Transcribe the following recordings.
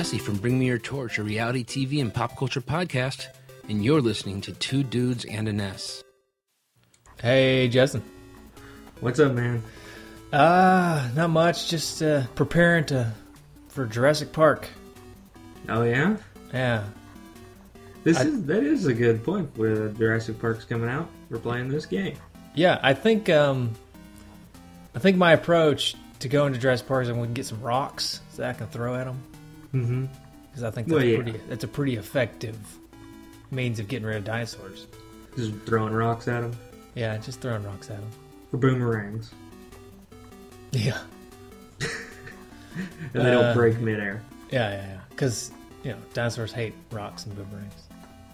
Jesse from Bring Me Your Torch, a reality TV and pop culture podcast, and you're listening to Two Dudes and an S. Hey, Justin. What's up, man? Not much. Just preparing for Jurassic Park. Oh yeah, Yeah. that is a good point. Where Jurassic Park's coming out, we're playing this game. Yeah, I think my approach to going to Jurassic Park is I'm going to get some rocks so I can throw at them. Mm-hmm. Because I think Well, that's a pretty effective means of getting rid of dinosaurs. Just throwing rocks at them. Yeah, just throwing rocks at them. Or boomerangs. Yeah. And they don't break midair. Yeah. Because, dinosaurs hate rocks and boomerangs.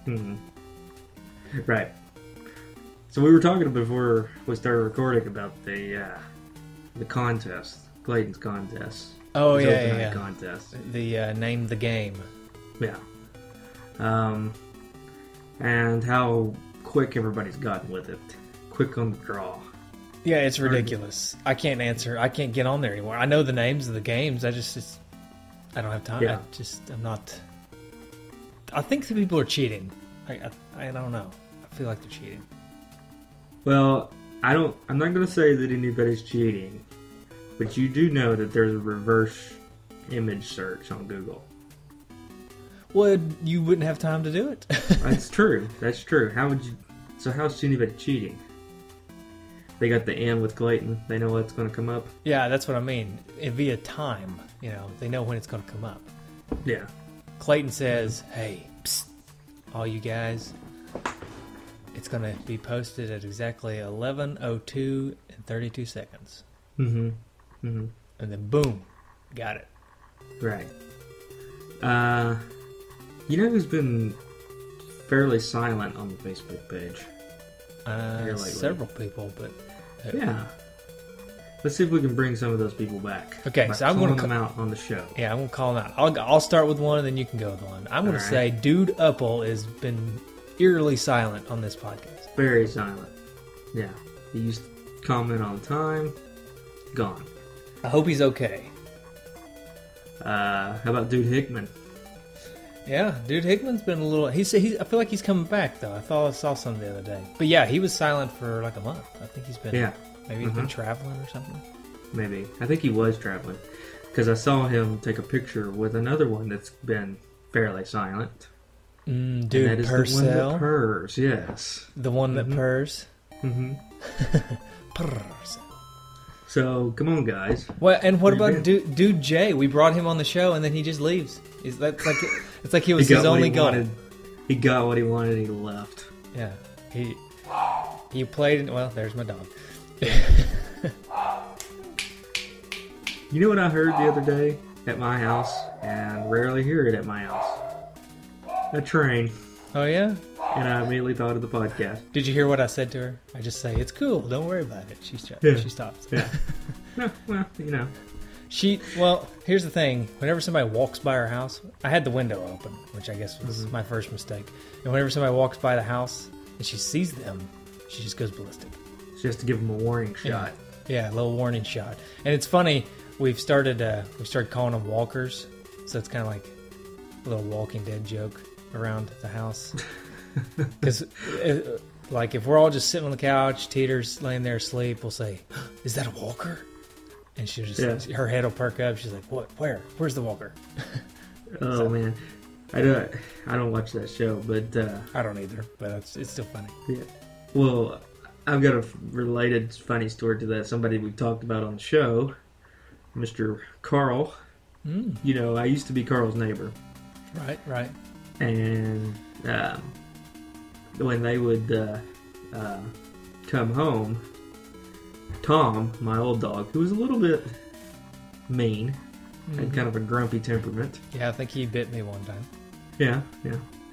Mm-hmm. Right. So we were talking before we started recording about the contest, Clayton's contest. Oh, His open yeah. night contest. The name the game. Yeah. And how quick everybody's gotten with it. Quick on the draw. Yeah, it's ridiculous. I can't get on there anymore. I know the names of the games. I don't have time. Yeah. I'm not. I think the people are cheating. I don't know. I feel like they're cheating. Well, I'm not going to say that anybody's cheating, but you do know that there's a reverse image search on Google. Well, you wouldn't have time to do it. That's true. That's true. How's anybody cheating? They got the N with Clayton. They know what's going to come up. Yeah, that's what I mean. Via time, they know when it's going to come up. Yeah. Clayton says, "Hey, psst, all you guys, it's going to be posted at exactly 11:02 and 32 seconds." Mm-hmm. Mm-hmm. And then boom, got it. Right. You know who's been fairly silent on the Facebook page? Several people, but yeah. Let's see if we can bring some of those people back. Okay, by so I'm going to them out on the show. Yeah, I'm going to call them out. I'll start with one, and then you can go with one. I'm going to say Dude Upple has been eerily silent on this podcast. Very silent. Yeah. He used to comment all the time. Gone. I hope he's okay. How about Dude Hickman? Yeah, Dude Hickman's been a little... I feel like he's coming back, though. I saw some the other day. But yeah, he was silent for like a month. I think he's been... Yeah. Maybe he's been traveling or something. Maybe. I think he was traveling. Because I saw him take a picture with another one that's been fairly silent. Dude, and that is Purcell. the one that purrs, yes. The one that purrs. Mm-hmm. Purcell. So, come on, guys. Well, and what about Dude Jay? We brought him on the show, and then he just leaves. It's like he was his only goal. He got what he wanted, and he left. Yeah. He played... Well, there's my dog. You know what I heard the other day at my house, and rarely hear it at my house? A train. Oh, yeah? And I immediately thought of the podcast. Did you hear what I said to her? I just say, it's cool, don't worry about it. She stops. Yeah. No, well, Well, here's the thing. Whenever somebody walks by our house, I had the window open, which I guess was my first mistake. And whenever somebody walks by the house and she sees them, she just goes ballistic. She has to give them a warning shot. Yeah, a little warning shot. And it's funny, we started calling them walkers, so it's kind of like a little Walking Dead joke around the house. Because, like, if we're all just sitting on the couch, Teeter's laying there asleep, we'll say, "Is that a walker?" And she'll just, her head will perk up. She's like, "What? Where? Where's the walker?" Oh, man. I don't watch that show, but... I don't either, but it's still funny. Yeah. Well, I've got a related funny story to that. Somebody we talked about on the show, Mr. Carl. You know, I used to be Carl's neighbor. Right. And when they would come home, Tom, my old dog, who was a little bit mean, had kind of a grumpy temperament. Yeah, I think he bit me one time. Yeah.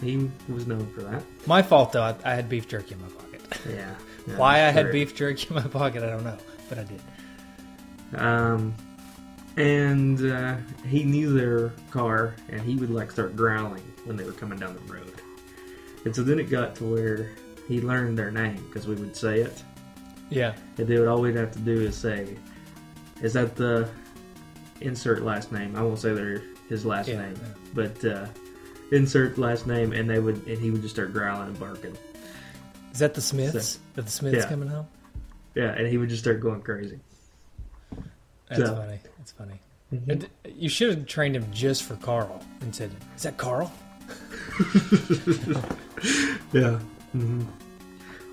He was known for that. My fault, though. I had beef jerky in my pocket. Yeah. Why I had beef jerky in my pocket, I don't know, but I did. And he knew their car, and he would start growling when they were coming down the road. And so then it got to where he learned their name because we would say it. Yeah. And all we'd have to do is say, "Is that the insert last name?" I won't say their his last Yeah, name. yeah. But insert last name, and he would just start growling and barking. Is that the Smiths? So- Are the Smiths yeah. coming home? Yeah, and he would just start going crazy. That's So- funny. That's funny. Mhm. And you should have trained him just for Carl and said, "Is that Carl?" Yeah. Hmm.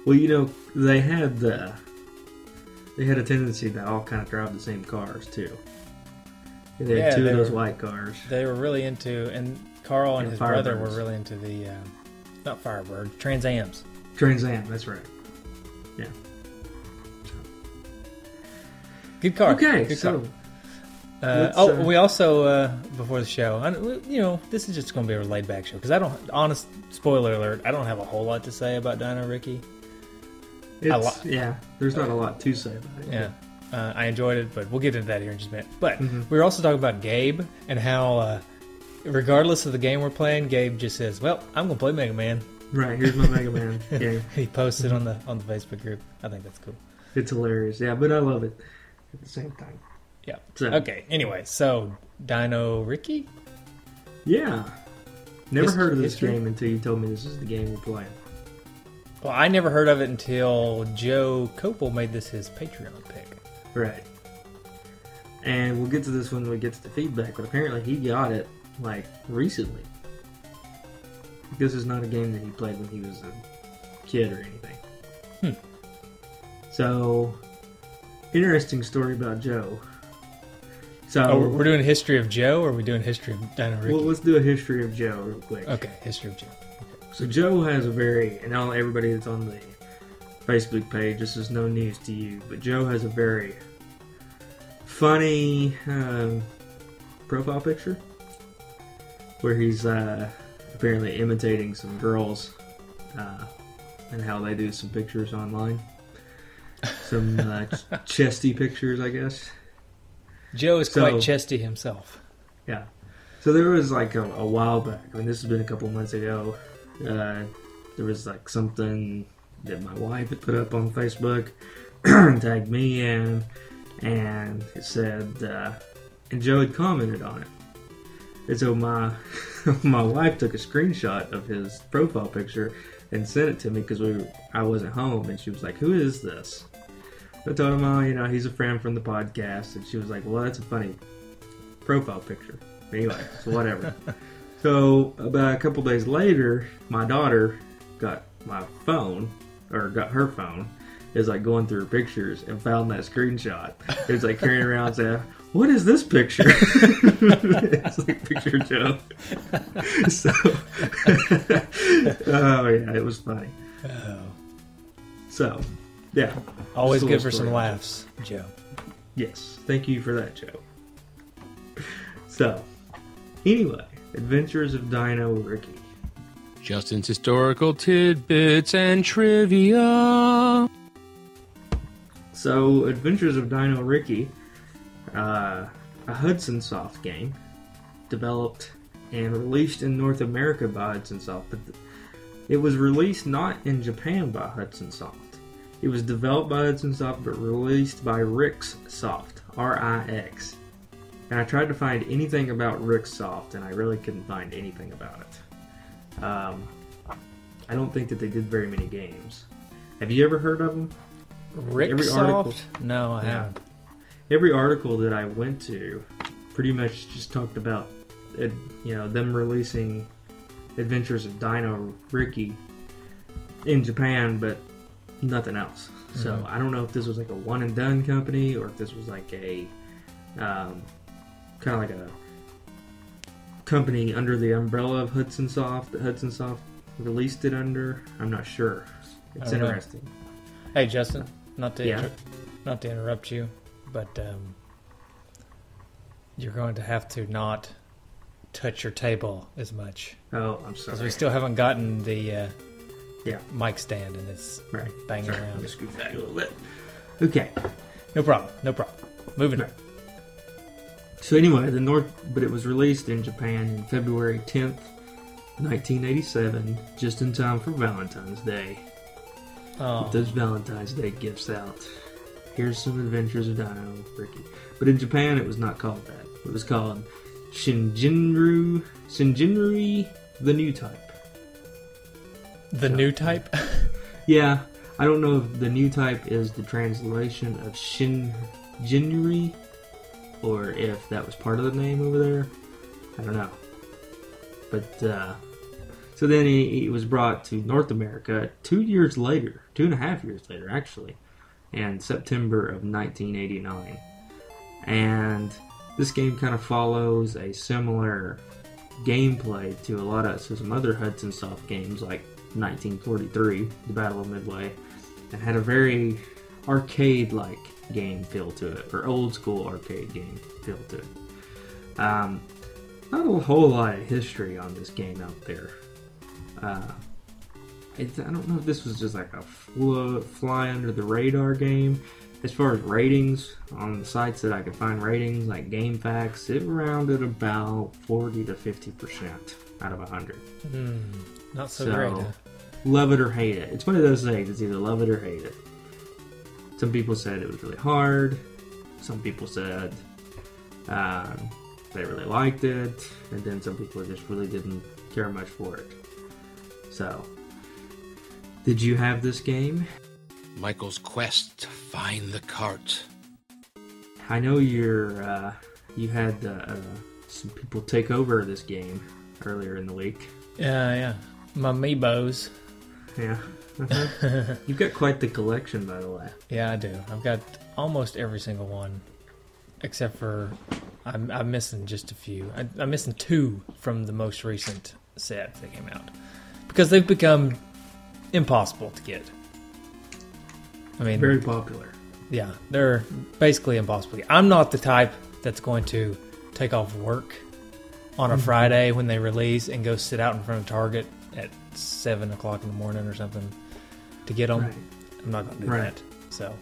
Well, you know, they had a tendency to all kind of drive the same cars too. They had Yeah, two they of those were- white cars. They were really into, and Carl and And his brother were Firebirds. really into the not Firebird, Trans Ams. Trans Am, that's right. Yeah. Good car. Okay, Good so car. let's, We also before the show, this is just going to be a laid back show because I don't. Honest spoiler alert, I don't have a whole lot to say about Dino Riki. yeah, there's not a lot to say about it. Yeah, I enjoyed it, but we'll get into that here in just a minute. But Mhm. we were also talking about Gabe and how, regardless of the game we're playing, Gabe just says, "Well, I'm going to play Mega Man." Right, here's my Mega Man game. He posted on the Facebook group. I think that's cool. It's hilarious. Yeah, but I love it at the same time. Yeah. So, Okay. Anyway, so Dino Riki. Yeah. Never heard of this History? game until you told me this is the game we're playing. Well, I never heard of it until Joe Copel made this his Patreon pick. Right. And we'll get to this when we get to the feedback, but apparently he got it, like, recently. This is not a game that he played when he was a kid or anything. So, interesting story about Joe. So, Oh, we're doing history of Joe, or are we doing history of Dino Riki? well, let's do a history of Joe real quick. Okay, history of Joe. So Joe has a very, and all everybody that's on the Facebook page, this is no news to you, but Joe has a very funny profile picture where he's apparently imitating some girls and how they do some pictures online. Some chesty pictures, I guess. Joe is So- quite chesty himself. Yeah. So there was like a while back. I mean, this has been a couple months ago. There was like something that my wife had put up on Facebook, tagged me in, and it said, and Joe had commented on it. And so my wife took a screenshot of his profile picture and sent it to me because I wasn't home, and she was like, "Who is this?" I told him, "Oh, he's a friend from the podcast," and she was like, "Well, that's a funny profile picture." Anyway, so whatever. So about a couple days later, my daughter got my phone, or got her phone, is like going through her pictures and found that screenshot. It was like carrying around saying, "What is this picture?" It's like a picture of Joe. So, oh yeah, it was funny. Oh. So, yeah. Always Just a good for little some story. laughs, Joe. Yes, thank you for that, Joe. So, anyway, Adventures of Dino Riki. Justin's historical tidbits and trivia. So, Adventures of Dino Riki, a Hudson Soft game, developed and released in North America by Hudson Soft, but it was released not in Japan by Hudson Soft. It was developed by Hudson Soft, but released by Rix Soft, R-I-X. And I tried to find anything about Rix Soft, and I really couldn't find anything about it. I don't think that they did very many games. Have you ever heard of them? Every article- Ricksoft? No, I Yeah. haven't. Every article that I went to pretty much just talked about it, them releasing Adventures of Dino Riki in Japan, but nothing else. So I don't know if this was like a one and done company or if this was like a kind of like a company under the umbrella of Hudson Soft that Hudson Soft released it under. I'm not sure. It's I don't know. interesting. Hey, Justin, not to Yeah. not to interrupt you, but you're going to have to not touch your table as much Oh, I'm because we sorry. still haven't gotten the Yeah. mic stand and it's Right. banging Sorry, let me around. scoot back a little bit. Okay. No problem. No problem. Moving on. Right. So anyway, but it was released in Japan in February 10th, 1987, just in time for Valentine's Day. Oh, Get those Valentine's Day gifts out. Here's some Adventures of Dino Riki. But in Japan, it was not called that. It was called Shinjinryu, the new type. The new type? Yeah, I don't know if the new type is the translation of Shinjinryu, or if that was part of the name over there. I don't know. But, so then he was brought to North America 2.5 years later, actually, in September of 1989. And this game kind of follows a similar gameplay to some other Hudson Soft games like 1943, The Battle of Midway, and had a very arcade-like game feel to it, or old school arcade game feel to it. Not a whole lot of history on this game out there. I don't know if this was just like a fly under the radar game. As far as ratings, on the sites that I could find ratings, like GameFAQs, it rounded about 40 to 50% out of 100. Not so great, huh? Love it or hate it. It's one of those things. It's either love it or hate it. Some people said it was really hard. Some people said they really liked it. And then some people just really didn't care much for it. So, did you have this game? Michael's quest to find the cart. I know you had some people take over this game earlier in the week. Yeah. My Meebos. Yeah. Uh-huh. You've got quite the collection, by the way. Yeah, I do. I've got almost every single one, except for I'm missing just a few. I'm missing 2 from the most recent set that came out because they've become impossible to get. I mean, very popular. Yeah, they're basically impossible to get. I'm not the type that's going to take off work on a Friday when they release and go sit out in front of Target at 7 o'clock in the morning or something to get them. Right. I'm not going to do that. So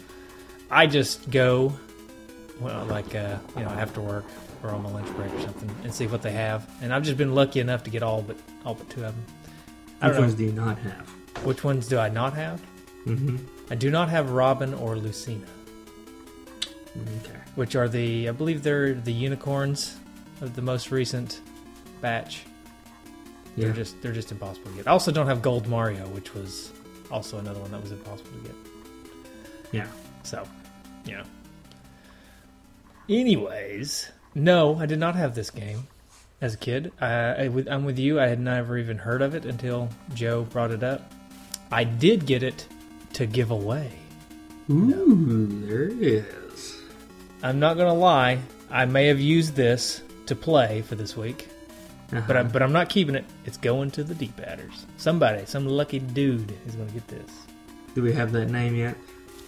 I just go, after work or on my lunch break or something and see what they have. And I've just been lucky enough to get all but 2 of them. Which ones do you not have? Which ones do I not have? Mm-hmm. I do not have Robin or Lucina. Okay. Which are I believe they're the unicorns of the most recent batch. Yeah. They're just impossible to get. I also don't have Gold Mario, which was also another one that was impossible to get. Yeah. So, Anyways, no, I did not have this game as a kid. I'm with you. I had never even heard of it until Joe brought it up. I did get it to give away. Ooh, there it is. I'm not going to lie. I may have used this to play for this week. Uh-huh. But I'm not keeping it. It's going to the deep adders. Some lucky dude is going to get this. Do we have that name yet?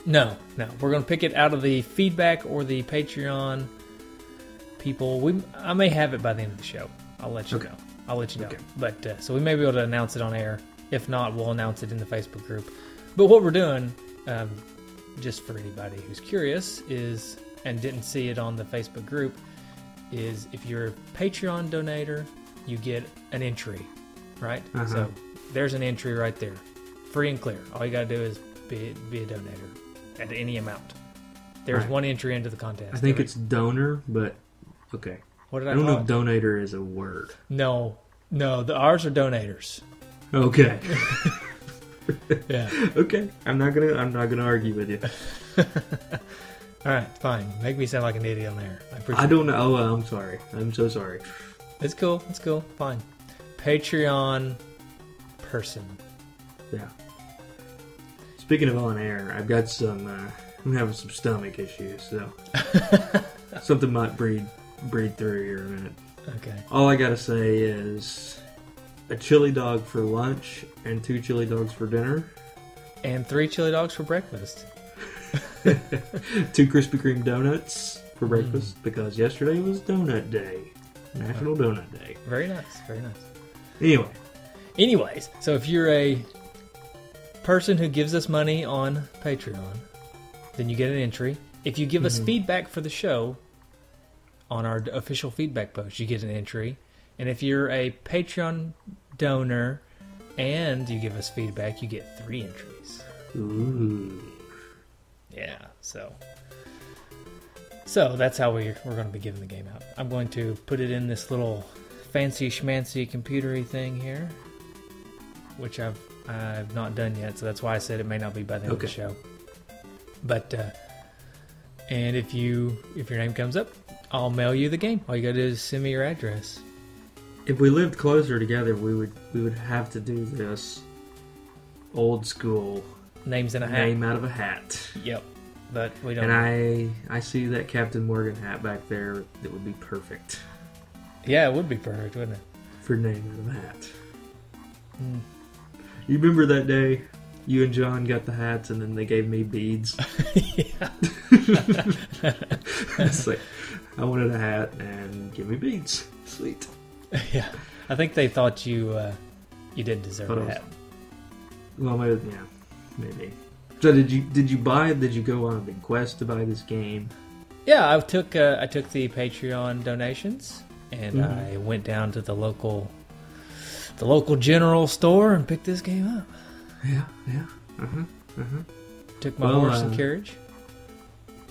No. We're going to pick it out of the feedback or the Patreon people. I may have it by the end of the show. I'll let you know. Okay. But so we may be able to announce it on air. If not, we'll announce it in the Facebook group. But what we're doing, just for anybody who's curious, is and didn't see it on the Facebook group, is if you're a Patreon donator, you get an entry, right? Uh-huh. So there's an entry right there, free and clear. All you got to do is be a donator at any amount. There's one entry into the contest. I think it's donor, but okay. What did I don't know if donator is a word. No, ours are donators. Okay. Yeah. Okay. I'm not gonna argue with you. All right, fine. Make me sound like an idiot on there. I don't know. Oh, I'm sorry. I'm so sorry. It's cool. Fine. Patreon person. Yeah. Speaking of on air, I've got some. I'm having some stomach issues, so something might breathe through here in a minute. Okay. All I gotta say is a chili dog for lunch and 2 chili dogs for dinner. And 3 chili dogs for breakfast. 2 Krispy Kreme donuts for breakfast because yesterday was Donut Day. National Donut Day. Very nice. Anyways, so if you're a person who gives us money on Patreon, then you get an entry. If you give us feedback for the show on our official feedback post, you get an entry. And if you're a Patreon donor and you give us feedback, you get 3 entries. Ooh. Yeah, so So that's how we're going to be giving the game out. I'm going to put it in this little fancy schmancy computery thing here, which I've not done yet, so that's why I said it may not be by the end of the show. But and if your name comes up, I'll mail you the game. All you gotta do is send me your address. If we lived closer together, we would have to do this old school Names in a hat. name out of a hat. Yep, but we don't. And I see that Captain Morgan hat back there. That would be perfect Yeah, it would be perfect, wouldn't it? for name out of a hat. You remember that day you and John got the hats and then they gave me beads? Yeah. It's like, I wanted a hat and give me beads. Sweet. Yeah, I think they thought you didn't deserve a hat. Well, maybe. So did you go on a big quest to buy this game? Yeah, I took the Patreon donations and I went down to the local general store and picked this game up. Yeah. Took my horse and carriage.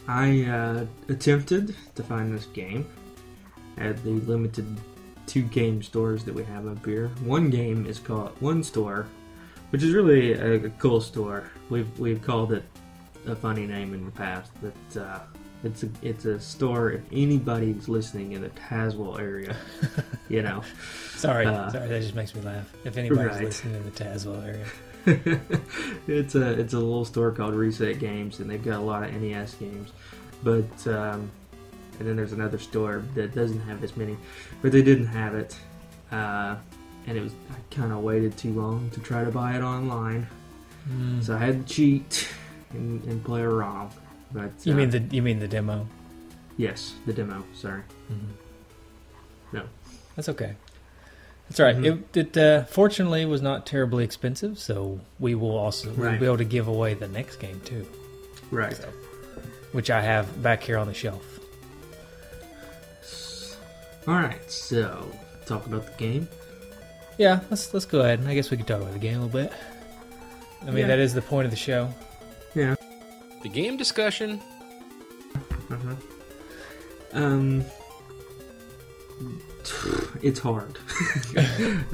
I attempted to find this game at the limited 2 game stores that we have up here. One game is called One Store, which is really a cool store. We've called it a funny name in the past, but it's a store. If anybody's listening in the Tazewell area, Sorry, that just makes me laugh. If anybody's listening in the Tazewell area, it's a little store called Reset Games, and they've got a lot of NES games, but. And then there's another store that doesn't have as many, but they didn't have it, and I kind of waited too long to try to buy it online, so I had to cheat and play a ROM. But you mean the demo? Yes, the demo. Sorry. No, that's okay. That's all right. It fortunately was not terribly expensive, so we'll be able to give away the next game too. Right. So, which I have back here on the shelf. Alright, so talk about the game. Yeah, let's go ahead. I guess we can talk about the game a little bit. I mean, that is the point of the show. Yeah. The game discussion. It's hard.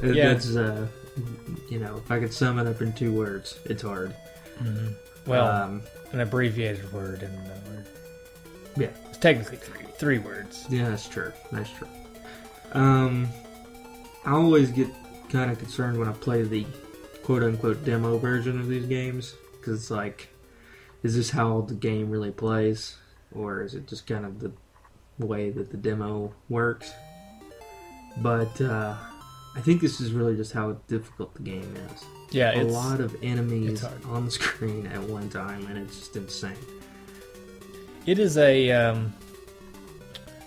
Yeah. That's if I could sum it up in 2 words, it's hard. Well, an abbreviated word and a word. Yeah. It's technically 3 words. Yeah, that's true. I always get kind of concerned when I play the quote-unquote demo version of these games, because it's like, is this how the game really plays, or is it just kind of the way that the demo works? But I think this is really just how difficult the game is. Yeah, a lot of enemies on the screen at one time, and it's just insane. It is a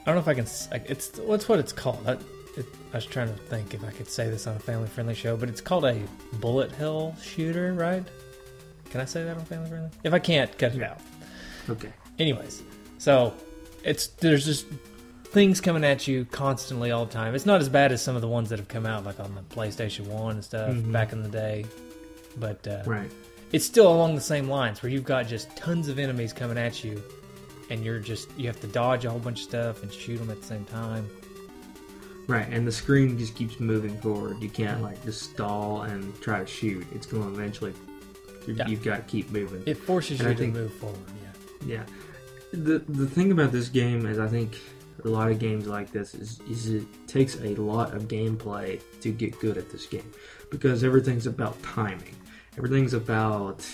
I don't know if I can. What's what it's called. I was trying to think if I could say this on a family-friendly show, but it's called a bullet hell shooter, right? Can I say that on family-friendly? If I can't, cut it out. Okay. Anyways, so there's just things coming at you constantly all the time. It's not as bad as some of the ones that have come out, like on the PlayStation 1 and stuff back in the day, but it's still along the same lines where you've got just tons of enemies coming at you. And you have to dodge a whole bunch of stuff and shoot them at the same time. Right, and the screen just keeps moving forward. You can't just stall and try to shoot. It's going to eventually. You've got to keep moving. It forces you to move forward. Yeah. The thing about this game is, I think a lot of games like this is it takes a lot of gameplay to get good at this game, because everything's about timing. Everything's about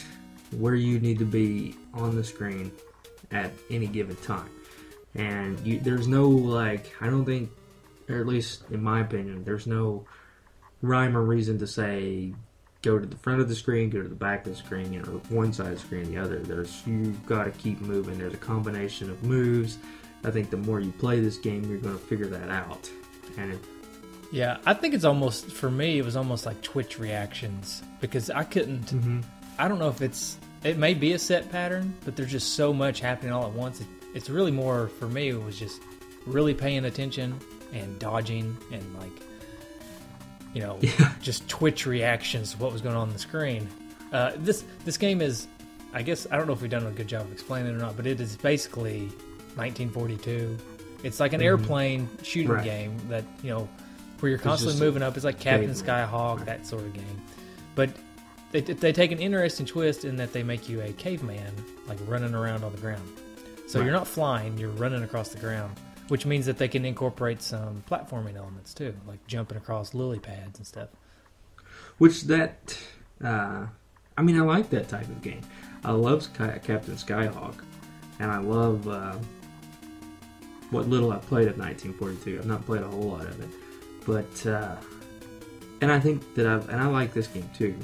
where you need to be on the screen at any given time, and there's no I don't think, or at least in my opinion, there's no rhyme or reason to say go to the front of the screen, go to the back of the screen, one side of the screen, the other. You've got to keep moving. There's a combination of moves. I think the more you play this game, you're going to figure that out. And yeah, I think it's almost, for me, it was almost like Twitch reactions, because I couldn't. I don't know if it may be a set pattern, but there's just so much happening all at once. It's really more, for me, it was just really paying attention and dodging and just Twitch reactions to what was going on the screen. This game is, I guess, I don't know if we've done a good job of explaining it or not, but it is basically 1942. It's like an airplane shooting game that, where you're constantly moving up. It's like Captain Skyhawk, that sort of game. But they take an interesting twist in that they make you a caveman, like running around on the ground. So you're not flying, you're running across the ground, which means that they can incorporate some platforming elements too, like jumping across lily pads and stuff. Which I like that type of game. I love Captain Skyhawk, and I love what little I've played of 1942. I've not played a whole lot of it, but and I think that I like this game too.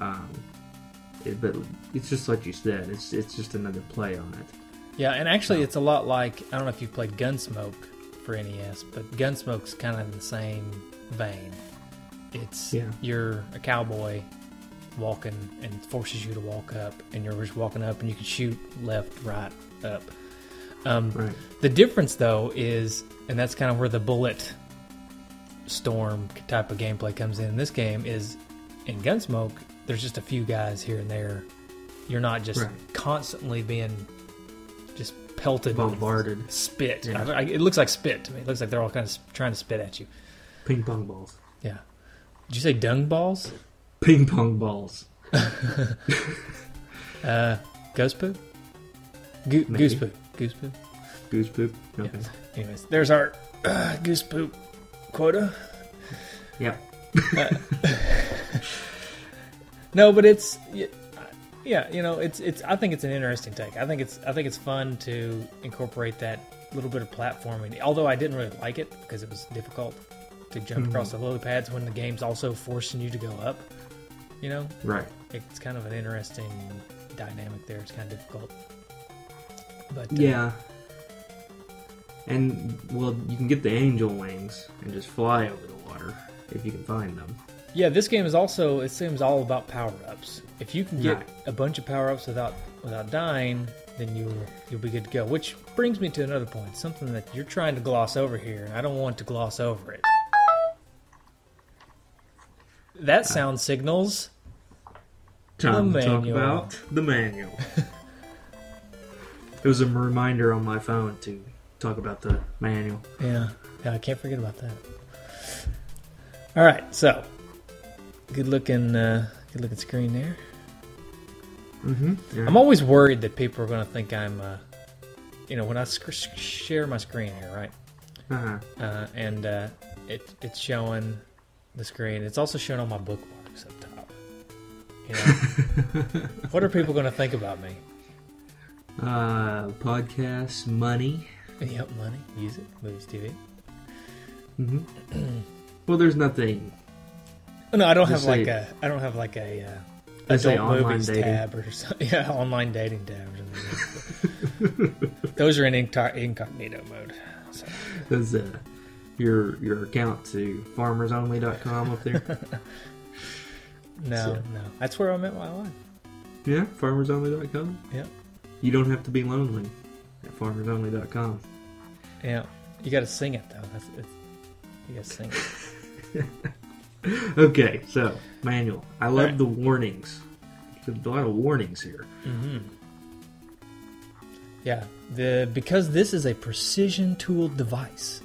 But it's just like you said, it's just another play on it. Yeah, and actually it's a lot like, I don't know if you've played Gunsmoke for NES, but Gunsmoke's kind of in the same vein. It's you're a cowboy walking and it forces you to walk up, and you're just walking up and you can shoot left, right, up. The difference though is, and that's kind of where the bullet storm type of gameplay comes in this game, is in Gunsmoke there's just a few guys here and there. You're not just constantly being just pelted, bombarded, spit. Yeah. It looks like spit to me. It looks like they're all kind of trying to spit at you. Ping pong balls. Yeah. Did you say dung balls? Ping pong balls. Ghost poop? Goose poop. Goose poop. Goose poop. Okay. Yeah. Anyways, there's our goose poop quota. Yep. No, but it's it's. I think it's an interesting take. I think it's fun to incorporate that little bit of platforming. Although I didn't really like it because it was difficult to jump across the lily pads when the game's also forcing you to go up. Right. It's kind of an interesting dynamic there. It's kind of difficult. But yeah. And well, you can get the angel wings and just fly over the water if you can find them. Yeah, this game is also, it seems, all about power-ups. If you can get a bunch of power-ups without dying, then you'll be good to go. Which brings me to another point, something that you're trying to gloss over here, and I don't want to gloss over it. That sound signals time the to manual. Talk about the manual. It was a reminder on my phone to talk about the manual. Yeah, I can't forget about that. All right, so good looking screen there. Yeah. I'm always worried that people are going to think I'm, when I share my screen here, right? And it's showing the screen. It's also showing all my bookmarks up top. What are people going to think about me? Podcasts, money. Yep, money, music, movies, TV. Well, there's nothing. No, I don't have like a adult movies dating tab or something. Yeah, online dating tab or something. Those are in incognito mode. So. Does your account to farmersonly.com up there? No. That's where I met my wife. Yeah, farmersonly.com? Yeah. You don't have to be lonely at farmersonly.com. Yeah. You got to sing it, though. You got to sing it. Okay, so, manual. I love the warnings. There's a lot of warnings here. Yeah. Because this is a precision-tooled device,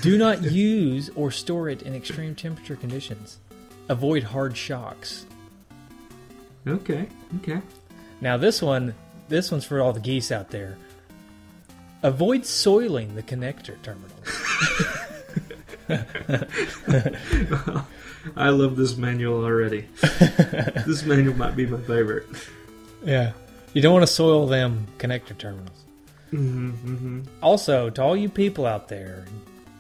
do not use or store it in extreme temperature conditions. Avoid hard shocks. Okay. Now this one's for all the geese out there. Avoid soiling the connector terminals. I love this manual already. This manual might be my favorite. Yeah. You don't want to soil them connector terminals. Also, to all you people out there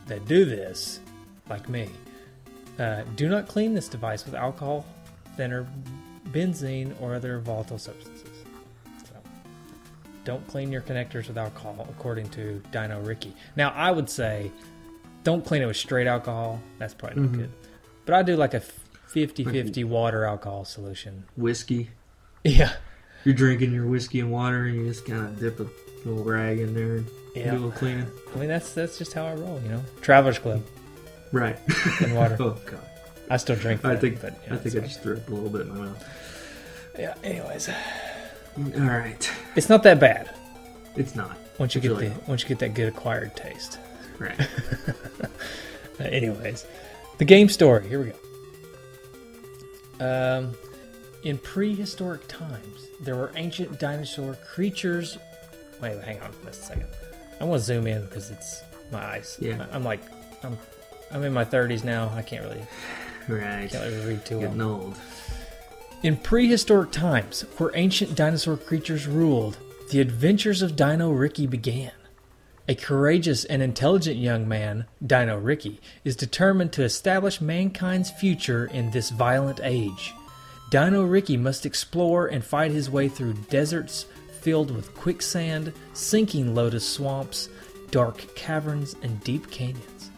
that do this, like me, do not clean this device with alcohol, thinner, benzene, or other volatile substances. So, don't clean your connectors with alcohol, according to Dino Riki. Now, I would say, don't clean it with straight alcohol. That's probably not good. But I do like a 50-50 water alcohol solution. Whiskey. Yeah. You're drinking your whiskey and water, and you just kind of dip a little rag in there and do a little cleaning. I mean, that's just how I roll, Travelers Club. Right. And water. Oh, God. I still drink that. I think I just threw up a little bit in my mouth. Yeah, anyways. All right. It's not that bad. It's not. once you get that good acquired taste. Right. Anyways, the game story. Here we go. In prehistoric times, there were ancient dinosaur creatures. Wait, hang on just a second. I want to zoom in because it's my eyes. Yeah. I'm in my 30s now. I can't really Right. read too well. Getting old. In prehistoric times, where ancient dinosaur creatures ruled, the adventures of Dino Riki began. A courageous and intelligent young man, Dino Riki, is determined to establish mankind's future in this violent age. Dino Riki must explore and fight his way through deserts filled with quicksand, sinking lotus swamps, dark caverns, and deep canyons.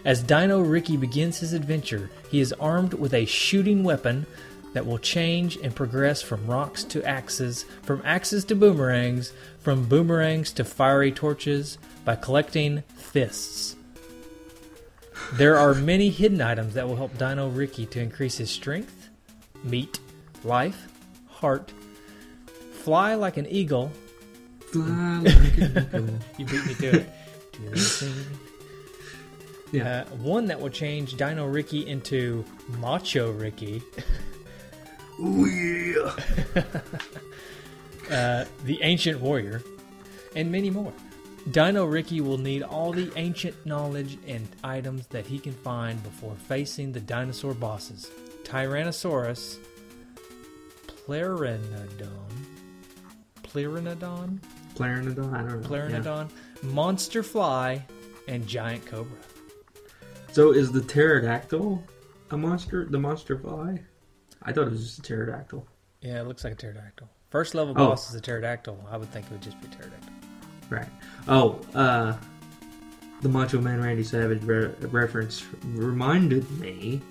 As Dino Riki begins his adventure, he is armed with a shooting weapon that will change and progress from rocks to axes, from axes to boomerangs, from boomerangs to fiery torches, by collecting fists. There are many hidden items that will help Dino Riki to increase his strength, meat, life, heart, fly like an eagle. Fly like an eagle. You beat me to it. Yeah. One that will change Dino Riki into Macho Riki. Ooh, yeah. The Ancient Warrior, and many more. Dino Riki will need all the ancient knowledge and items that he can find before facing the dinosaur bosses. Tyrannosaurus, Pteranodon, Pteranodon, I don't know. Pteranodon, Monster Fly, and Giant Cobra. So is the pterodactyl a monster? The monster fly? I thought it was just a pterodactyl. Yeah, it looks like a pterodactyl. First level boss is a pterodactyl. I would think it would just be pterodactyl. Right. Oh, the Macho Man Randy Savage reference reminded me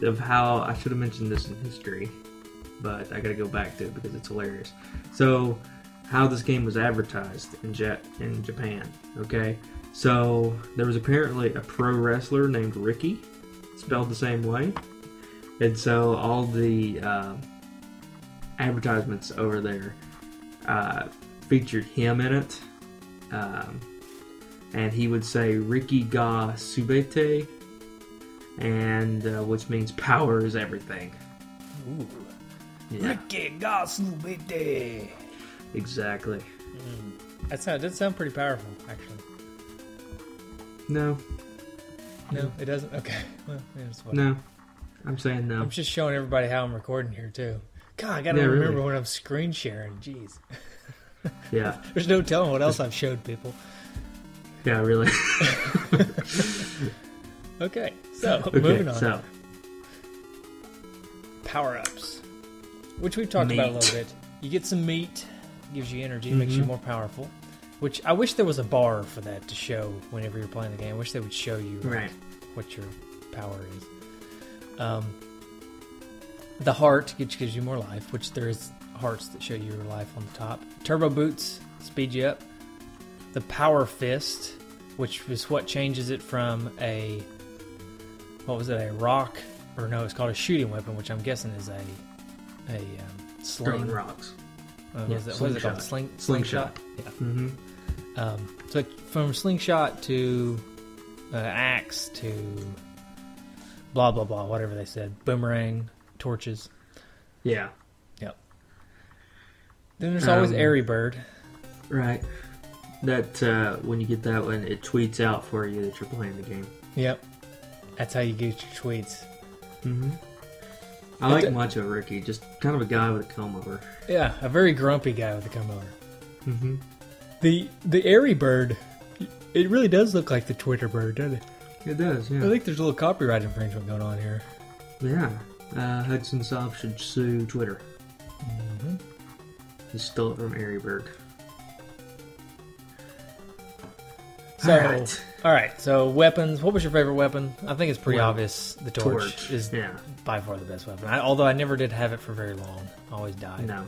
of how I should have mentioned this in history, but I got to go back to it because it's hilarious. So, how this game was advertised in Japan. Okay, so there was apparently a pro wrestler named Ricky, spelled the same way, and so all the advertisements over there featured him in it, and he would say Riki ga subete, and which means power is everything. Ooh. Yeah. Riki ga subete. Exactly. That sound pretty powerful, actually. No. No, it doesn't? Okay. Well, yeah, it's fine. No. I'm saying no. I'm just showing everybody how I'm recording here, too. God, I gotta remember when I'm screen sharing. Jeez. Yeah. There's no telling what else I've showed people. Yeah, really. Okay, so moving on. So. Power-ups, which we've talked about a little bit. You get some meat, gives you energy, makes you more powerful. Which I wish there was a bar for that to show whenever you're playing the game. I wish they would show you what your power is. The heart gives you more life, which there is hearts that show you your life on the top. Turbo boots speed you up. The power fist, which is what changes it from a rock, or no, it's called a shooting weapon, which I'm guessing is a sling. Throwing rocks. What is it called? Slingshot. Yeah. Mm-hmm. So from slingshot to axe to blah blah blah, whatever they said, boomerang, torches. Yeah. Yep. Then there's always Airy Bird. Right. That when you get that one, it tweets out for you that you're playing the game. Yep. That's how you get your tweets. Mm-hmm. I like Macho Riki, just kind of a guy with a comb over. Yeah, a very grumpy guy with a comb over. Mm-hmm. The Airy Bird, it really does look like the Twitter bird, doesn't it? It does, yeah. I think there's a little copyright infringement going on here. Yeah. Hudson Soft should sue Twitter. Mm-hmm. He stole it from Airy Bird. So, all right. So weapons. What was your favorite weapon? I think it's pretty obvious. The torch is by far the best weapon. Although I never did have it for very long. I always died. No.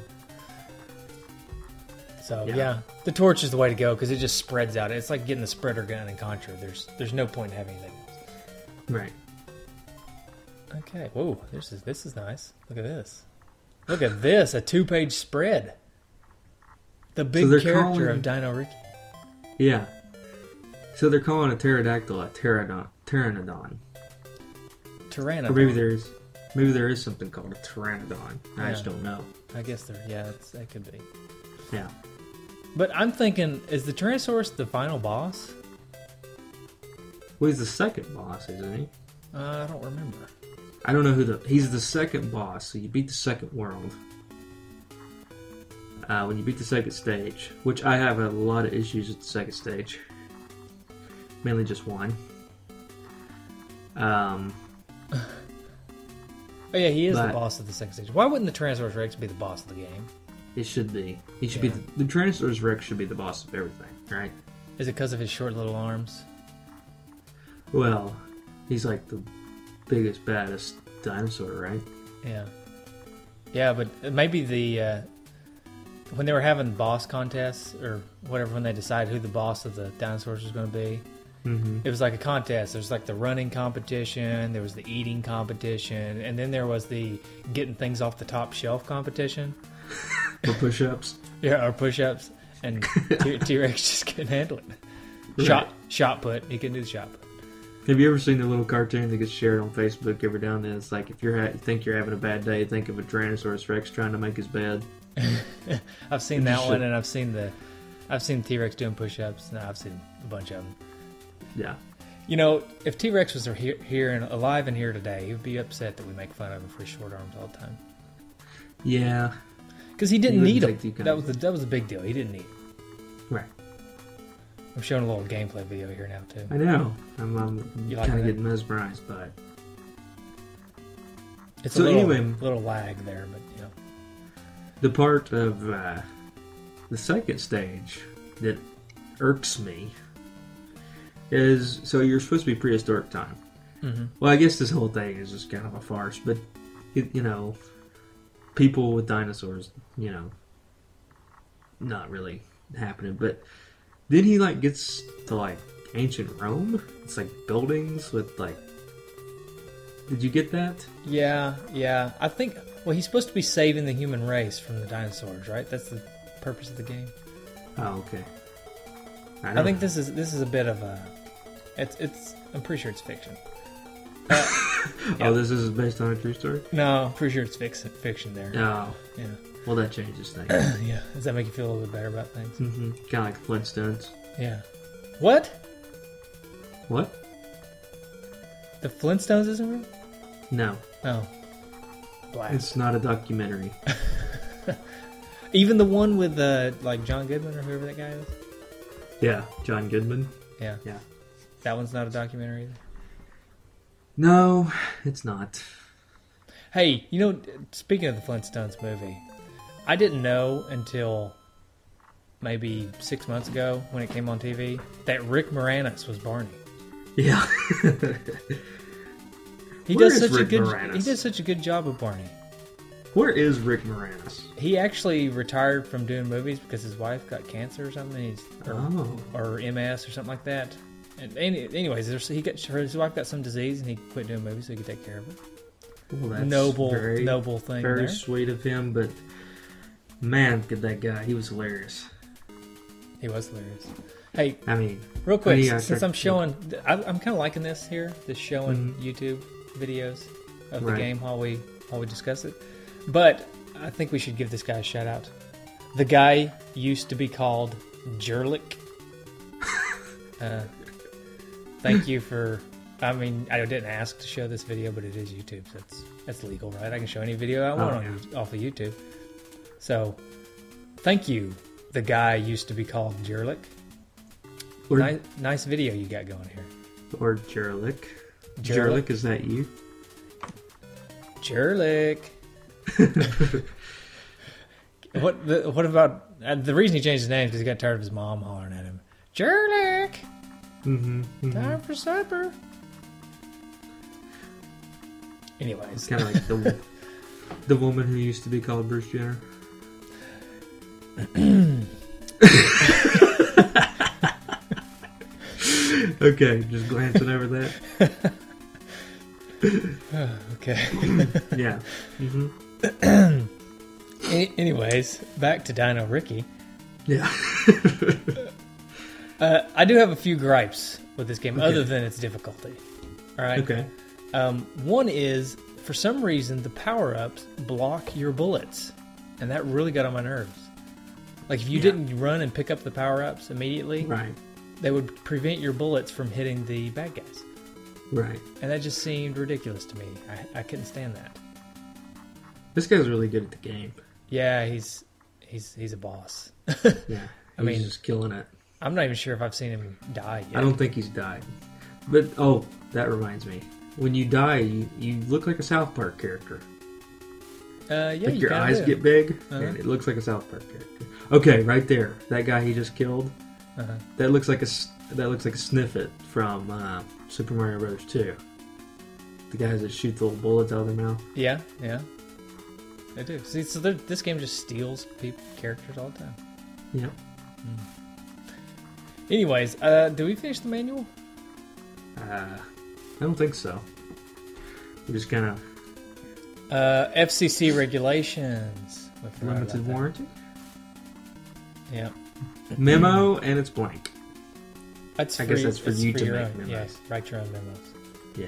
So yeah, the torch is the way to go because it just spreads out. It's like getting the spreader gun in Contra. There's no point in having anything else. Right. Okay. Whoa. This is nice. Look at this. Look at this. A 2-page spread. The big character of Dino Riki. Yeah. So they're calling a pterodactyl a pteranodon. Pteranodon. Or maybe there is something called a pteranodon. I just don't know. I guess that could be. Yeah. But I'm thinking, is the Tyrannosaurus the final boss? Well, he's the second boss, isn't he? I don't remember. I don't know he's the second boss, so you beat the second world. When you beat the second stage, which I have a lot of issues with the second stage. Mainly just one. Oh yeah, he is the boss of the second stage. Why wouldn't the Tyrannosaurus Rex be the boss of the game? It should be. He should be the Tyrannosaurus Rex should be the boss of everything, right? Is it because of his short little arms? Well, he's like the biggest, baddest dinosaur, right? Yeah. Yeah, but maybe when they were having boss contests or whatever, when they decided who the boss of the dinosaurs was going to be, it was like a contest. There's like the running competition, there was the eating competition, and then there was the getting things off the top shelf competition. Or push-ups. Yeah, or push-ups. And T-Rex just couldn't handle it. Right. Shot put. He couldn't do the shot put. Have you ever seen the little cartoon that gets shared on Facebook every now and then? It's like, if you think you're having a bad day, think of a Tyrannosaurus Rex trying to make his bed. I've seen that one, and I've seen T-Rex doing push-ups. No, I've seen a bunch of them. Yeah. You know, if T-Rex was here and alive and here today, he would be upset that we make fun of him for his short arms all the time. Yeah. Because he didn't need them. That was a big deal. He didn't need them. Right. I'm showing a little gameplay video here now, too. I know. I'm kind of getting mesmerized by it. It's a little lag there, but, you know. The part of the second stage that irks me is, so you're supposed to be prehistoric time. Mm-hmm. Well, I guess this whole thing is just kind of a farce, but, you know, people with dinosaurs, you know, not really happening. But then he, like, gets to, like, ancient Rome. It's, like, buildings with, like... Did you get that? Yeah. I think... Well, he's supposed to be saving the human race from the dinosaurs, right? That's the purpose of the game. Oh, okay. I think this is a bit of a... It's. I'm pretty sure it's fiction. Oh, this is based on a true story? No, I'm pretty sure it's fiction there. Oh. Yeah. Well, that changes things. Yeah. Does that make you feel a little bit better about things? Mm-hmm. Kind of like the Flintstones. Yeah. What? What? The Flintstones isn't real? No. Oh. Blast. It's not a documentary. Even the one with like John Goodman or whoever that guy is? Yeah, John Goodman. Yeah. Yeah. That one's not a documentary either? No, it's not. Hey, you know, speaking of the Flintstones movie, I didn't know until maybe 6 months ago when it came on TV that Rick Moranis was Barney. Yeah. He does such a good job of Barney. Where is Rick Moranis? He actually retired from doing movies because his wife got cancer or something, or MS or something like that. And anyways, his wife got some disease and he quit doing movies so he could take care of it. Well, that's noble thing. Very there. Sweet of him, but man, good that guy. He was hilarious. He was hilarious. Hey, I mean, real quick, since I'm showing, I'm kind of liking this here, this showing YouTube videos of the game while we discuss it. But I think we should give this guy a shout out. The guy used to be called Jerlick. Thank you for... I mean, I didn't ask to show this video, but it is YouTube, so that's legal, right? I can show any video I want off of YouTube. So, thank you. The guy used to be called Jerlick. Nice video you got going here. Or Jerlick. Jerlick, is that you? Jerlick. What about... the reason he changed his name is because he got tired of his mom hollering at him. Jerlick! Time for supper. Anyways. It's kind of like the woman who used to be called Bruce Jenner. Okay, just glancing over that. Okay. Yeah. Anyways, back to Dino Riki. Yeah. I do have a few gripes with this game, other than its difficulty. All right. Okay. One is, for some reason, the power-ups block your bullets, and that really got on my nerves. Like, if you didn't run and pick up the power-ups immediately, Right. they would prevent your bullets from hitting the bad guys. Right. And that just seemed ridiculous to me. I couldn't stand that. This guy's really good at the game. Yeah, he's a boss. Yeah. I mean, he's just killing it. I'm not even sure if I've seen him die yet. I don't think he's died. But, that reminds me. When you die, you look like a South Park character. Yeah, Like you your kinda eyes do. get big, Uh-huh. and it looks like a South Park character. Okay, right there. That guy he just killed. Uh-huh. That looks like a Sniffit from Super Mario Bros. 2. The guys that shoot the little bullets out of their mouth. Yeah. They do. See, so this game just steals characters all the time. Yep. Anyways, do we finish the manual? I don't think so. We just kind of FCC regulations. We forgot limited about that. warranty. Yeah. Memo, and it's blank. That's I guess that's for it's you to your make own. memos. Yes, write your own memos. Yeah.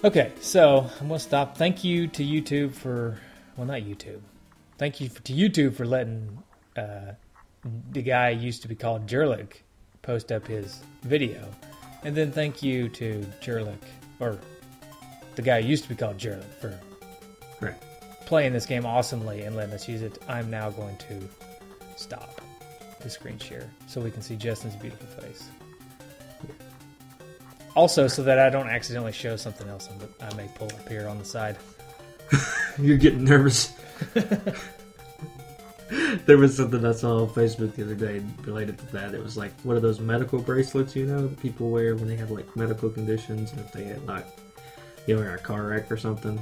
Okay, so I'm going to stop. Thank you to YouTube for... Well, not YouTube. Thank you to YouTube for letting the guy who used to be called Jerlick post up his video. And then thank you to Jerlick, or the guy who used to be called Jerlick, for Right. playing this game awesomely and letting us use it. I'm now going to stop the screen share so we can see Justin's beautiful face. Also, so that I don't accidentally show something else I may pull up here on the side. You're getting nervous. There was something I saw on Facebook the other day related to that. It was like, what are those medical bracelets, that people wear when they have like medical conditions, and if they get like, in a car wreck or something.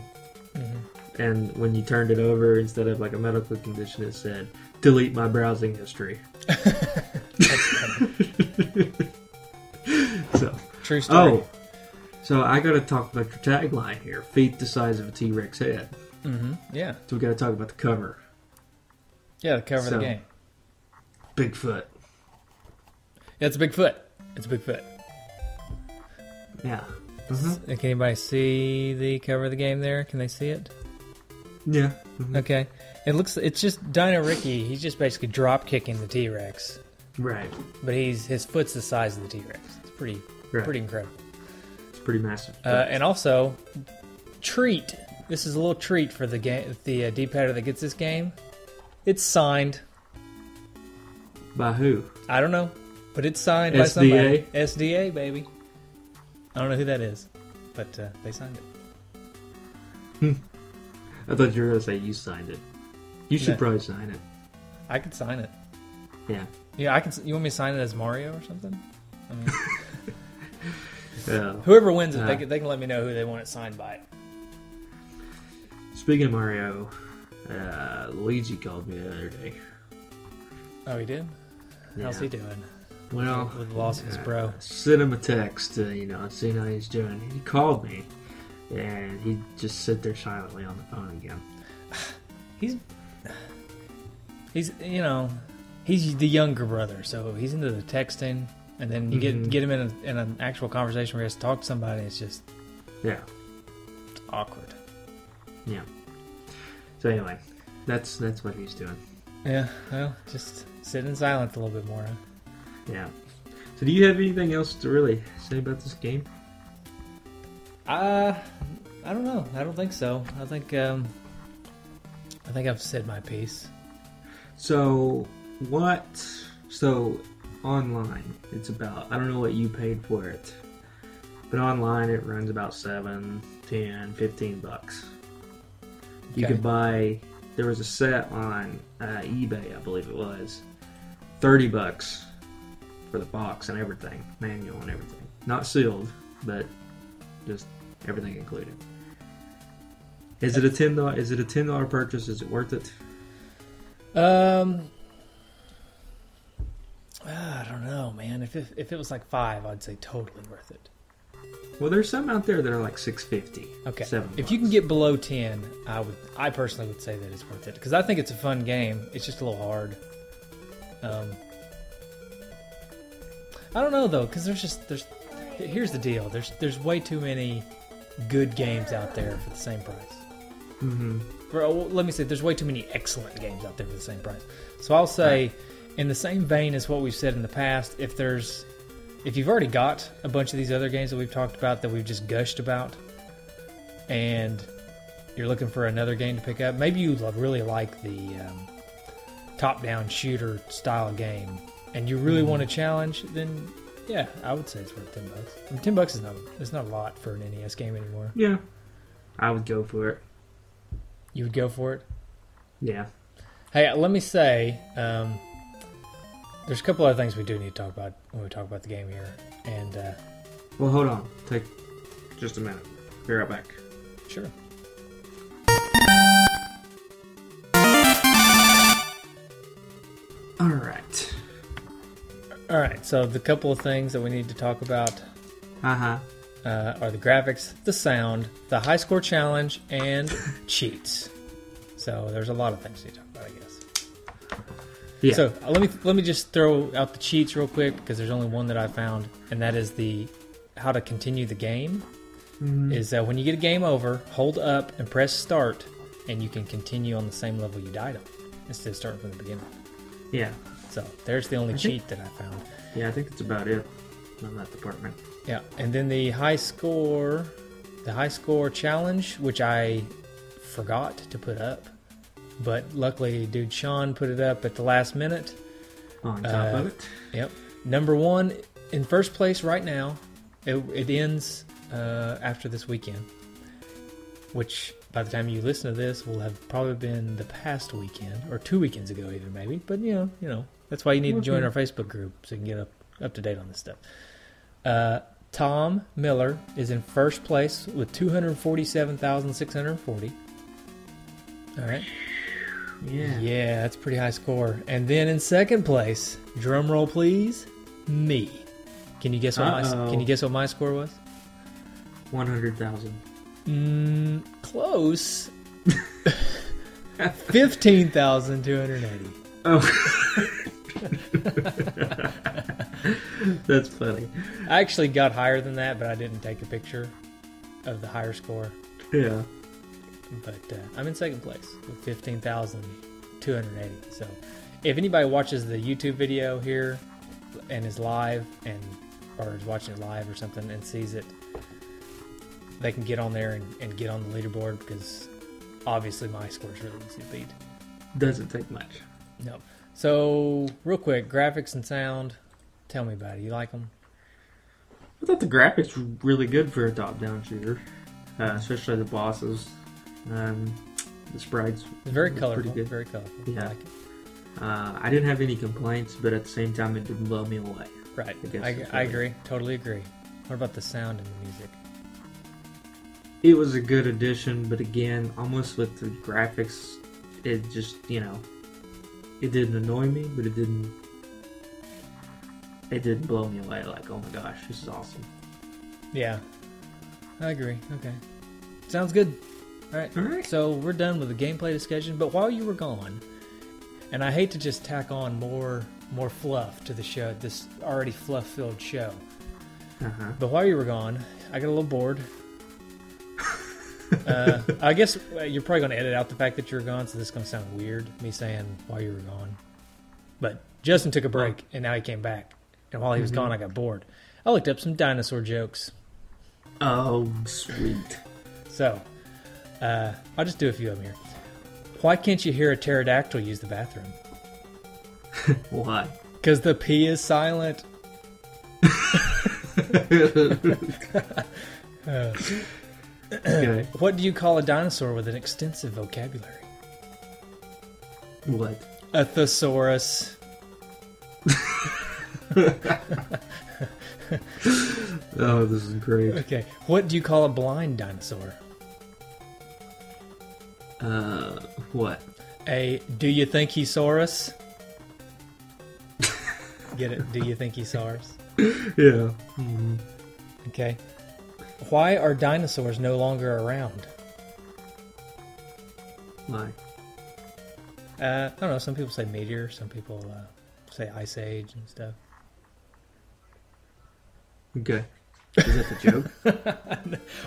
Mm-hmm. And when you turned it over, instead of like a medical condition, it said, delete my browsing history. So, True story. so I got to talk about your tagline here: feet the size of a T-Rex head. Mm-hmm. Yeah. So we got to talk about the cover. Yeah, the cover of the game. Bigfoot. Yeah, it's a big foot. It's a big foot. Yeah. Mm-hmm. Can anybody see the cover of the game there? Can they see it? Yeah. Mm-hmm. Okay. It's just Dino Riki. He's just basically drop kicking the T-Rex. Right. But his foot's the size of the T-Rex. It's pretty incredible. It's pretty massive. And also, treat. This is a little treat for the game. The D-padder that gets this game. It's signed. By who? I don't know, but it's signed SDA? by somebody. SDA, baby. I don't know who that is, but they signed it. I thought you were going to say you signed it. You should probably sign it. I could sign it. Yeah. Yeah, I can. You want me to sign it as Mario or something? I mean, Uh, whoever wins it, they can let me know who they want it signed by. Speaking of Mario, Luigi called me the other day. Oh, he did? How's Yeah. he doing? Well, With the loss of his bro. Sent him a text, seeing how he's doing. He called me, and he just sit there silently on the phone again. He's he's the younger brother, so he's into the texting, and then you get him in an actual conversation where he has to talk to somebody. It's just Yeah. awkward. Yeah. So anyway, that's what he's doing. Yeah, well, just sit in silence a little bit more. Huh? Yeah. So do you have anything else to really say about this game? I don't know. I don't think so. I think I've said my piece. So online, it's about, I don't know what you paid for it, but online it runs about $7, $10, $15. You Okay. could buy, there was a set on eBay, I believe it was, $30 for the box and everything, manual and everything. Not sealed, but just everything included. Is it a $10 purchase? Is it worth it? I don't know, man. If it was like $5, I'd say totally worth it. Well, there's some out there that are like $6.50. Okay. $7. If you can get below 10, I personally would say that it's worth it because I think it's a fun game. It's just a little hard. I don't know though, because here's the deal. There's way too many good games out there for the same price. Mm-hmm. Let me say, there's way too many excellent games out there for the same price. So I'll say, in the same vein as what we've said in the past, if you've already got a bunch of these other games that we've talked about, that we've just gushed about, and you're looking for another game to pick up, maybe you really like the top-down shooter style game, and you really want a challenge, then yeah, I would say it's worth $10. I mean, $10 is not a lot for an NES game anymore. Yeah, I would go for it. You would go for it? Yeah. Hey, let me say, there's a couple other things we do need to talk about when we talk about the game here. And well, hold on. Take just a minute. Be right back. Sure. All right. So the couple of things that we need to talk about are the graphics, the sound, the high score challenge, and cheats. So there's a lot of things to talk about, I guess. Yeah. So let me just throw out the cheats real quick, because there's only one that I found, and that is how to continue the game. Mm-hmm. Is when you get a game over, hold up and press start, and you can continue on the same level you died on instead of starting from the beginning. Yeah. So there's the only cheat that I found. Yeah, I think that's about it on that department. Yeah, and then the high score challenge, which I forgot to put up, but luckily dude Sean put it up at the last minute. On top of it. Yep. Number one in first place right now. It ends after this weekend, which by the time you listen to this will have probably been the past weekend, or 2 weekends ago even maybe. But you know that's why you need to join our Facebook group so you can get up to date on this stuff. Tom Miller is in first place with 247,640. All right. Yeah, that's a pretty high score. And then in second place, drum roll please, me. Can you guess what my score was? 100,000. Close. 15,280. Oh. That's funny. I actually got higher than that, but I didn't take a picture of the higher score. Yeah. But I'm in second place with 15,280. So if anybody watches the YouTube video here and is live or is watching it live or something and sees it, they can get on there and get on the leaderboard, because obviously my score is really easy to beat. Doesn't take much. No. So real quick, graphics and sound. Tell me about it. You like them? I thought the graphics were really good for a top-down shooter, especially the bosses. The sprites. It's very colorful. Pretty good. Very colorful. Yeah. I like it. I didn't have any complaints, but at the same time, it didn't blow me away. Right. I agree. Totally agree. What about the sound and the music? It was a good addition, but again, almost with the graphics, it just, it didn't annoy me, but it didn't blow me away like, oh my gosh, this is awesome. Yeah, I agree. Okay, sounds good. All right. So we're done with the gameplay discussion, but while you were gone, and I hate to just tack on more fluff to the show, this already fluff-filled show, but while you were gone, I got a little bored. I guess you're probably going to edit out the fact that you're gone, so this is going to sound weird, me saying while you were gone. But Justin took a break, and now he came back. And while he was gone, I got bored. I looked up some dinosaur jokes. Oh, sweet. So, I'll just do a few of them here. Why can't you hear a pterodactyl use the bathroom? Why? Because the P is silent. Okay. What do you call a dinosaur with an extensive vocabulary? What? A thesaurus. Oh, this is great. Okay. What do you call a blind dinosaur? What? A do you think he saw us? Get it? Do you think he saw us? Yeah. Mm-hmm. Okay. Why are dinosaurs no longer around? Why? I don't know. Some people say meteor. Some people say ice age and stuff. Okay. Is that the joke?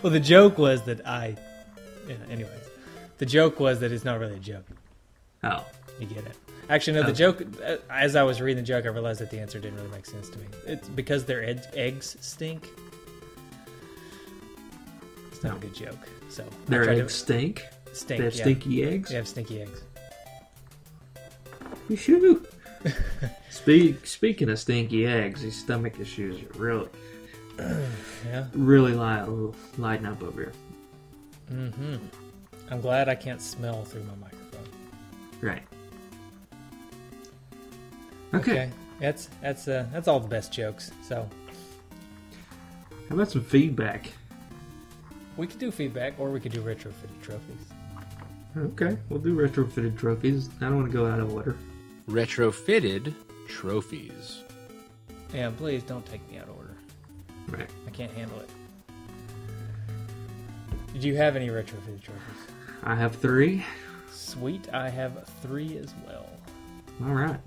Well, the joke was that anyways, the joke was that it's not really a joke. Oh. You get it. Actually, no, the joke, as I was reading the joke, I realized that the answer didn't really make sense to me. It's because their eggs stink. It's not a good joke. So their eggs stink? Stink, they have stinky eggs? They have stinky eggs. You should. Speaking of stinky eggs, these stomach issues are really lighting up over here. Mm-hmm. I'm glad I can't smell through my microphone. Right. Okay. That's all the best jokes. So, how about some feedback? We could do feedback, or we could do retrofitted trophies. Okay, we'll do retrofitted trophies. I don't want to go out of order. Retrofitted trophies. Yeah, please don't take me out of order. Right. I can't handle it. Did you have any retrofitted trophies? I have 3. Sweet, I have 3 as well. All right.